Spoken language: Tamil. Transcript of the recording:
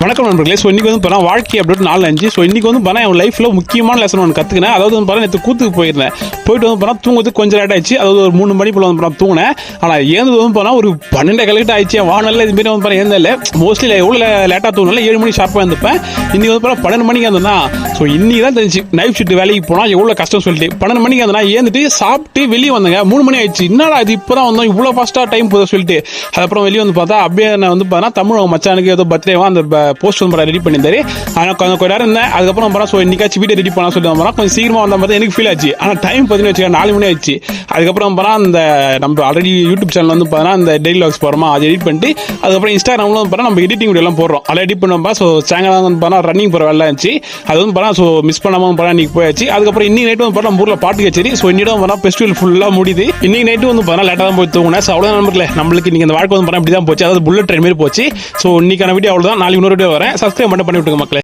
வணக்கம் நண்பர்களே. ஸோ இன்றைக்கி வந்து பார்த்தா வாழ்க்கை அப்படின்னு 4-5. ஸோ இன்றைக்கி வந்து பார்த்தா என் லைஃப்பில் முக்கியமான லெசன் ஒன்று கற்றுக்கினேன். அதாவது வந்து பார்த்தா நேற்று கூத்துக்கு போயிருந்தேன். போயிட்டு வந்து பார்த்தா தூங்குறதுக்கு கொஞ்சம் லேட் ஆயிடுச்சு. அதாவது ஒரு 3 மணி போல் வந்து பார்த்தா தூங்கினேன். ஆனால் ஏந்தது வந்து பார்த்தா ஒரு 12 கிட்ட ஆயிடுச்சு. வானல்ல இதுமாரி வந்து பார்த்தா ஏந்தல மோஸ்ட்லி எவ்வளோ லேட்டாக தூங்கல 7 மணி ஷார்ப்பாக இருந்துப்பேன். இன்றைக்கி வந்து பார்த்தா 12 மணிக்கு இருந்தேன்னா ஸோ இன்றைக்கி தான் தெரிஞ்சு நைட் ஷிஃப்ட் வேலைக்கு போனால் எவ்வளோ கஷ்டம் சொல்லிட்டு 12 மணிக்கு இருந்தேன்னா ஏந்துட்டு சாப்பிட்டு வெளியே வந்தேங்க. 3 மணி ஆயிடுச்சு. என்னடா இது இப்போ தான் வந்தோம் இவ்வளோ ஃபாஸ்ட்டாக டைம் போதும் சொல்லிட்டு அதுக்கப்புறம் வெளியே வந்து பார்த்தா அப்படியே நான் வந்து பார்த்தா தமிழ் மச்சானுக்கு ஏதோ பர்த்டேவா அந்த போஸ்ட் வந்து ரெடி பண்ணியிருந்தாரு. ஆனால் கொஞ்சம் நேரம் இருந்தேன். அதுக்கப்புறம் பார்த்தா ஸோ இன்னைக்காச்சும் வீடியோ ரெடி பண்ணலாம் சொல்லிட்டு வந்தோம். கொஞ்சம் சீக்கிரமாக வந்த மாதிரி எனக்கு ஃபீல் ஆச்சு. ஆனால் டைம் பார்த்தீங்கன்னா வச்சுக்கோங்க 4 மணி ஆயிடுச்சு. அதுக்கப்புறம் பார்த்தா அந்த நம்ம ஆல்ரெடி யூடியூப் சேனல் வந்து பார்த்தா அந்த டெய்லி வ்ளாக்ஸ் போகிறோமா அதை எடிட் பண்ணிட்டு அதுக்கப்புறம் இன்ஸ்டாகிராமில் வந்து பார்த்தா நம்ம எடிட்டிங் வீடியோலாம் போடுறோம். அதை எடிட் பண்ணுவோம்பா. ஸோ சேனல் வந்து பார்த்தா ரன்னிங் போகிற வேலை இருந்துச்சு. அது வந்து பார்த்தா ஸோ மிஸ் பண்ணாமல் பார்த்தா இன்னைக்கு போயாச்சு. அதுக்கப்புறம் இன்னைக்கு நைட்டு வந்து பார்த்தா நம்ம ஊரில் பாட்டு கச்சேரி. ஸோ இன்னிடம் பார்த்தா ஃபெஸ்டிவல் ஃபுல்லாக முடியுது. இன்னைக்கு நைட்டு வந்து பார்த்தா லேட்டாக தான் போய் தூங்கினேன். ஸோ அவ்வளோ நம்பர்ல நம்மளுக்கு இன்னைக்கு இந்த வாழ்க்கை வந்து பார்த்தா இப்படி தான் போச்சு. அதாவது புல்லட் ட்ரெயின் மாதிரி போச்சு. ஸோ இன்னைக்கான வீடியோ அவ்வளோதான். நாளைக்கு இன்னொரு வீடியோ வரேன். சப்ஸ்கிரைப் பண்ணி விட்டுங்க மக்களே.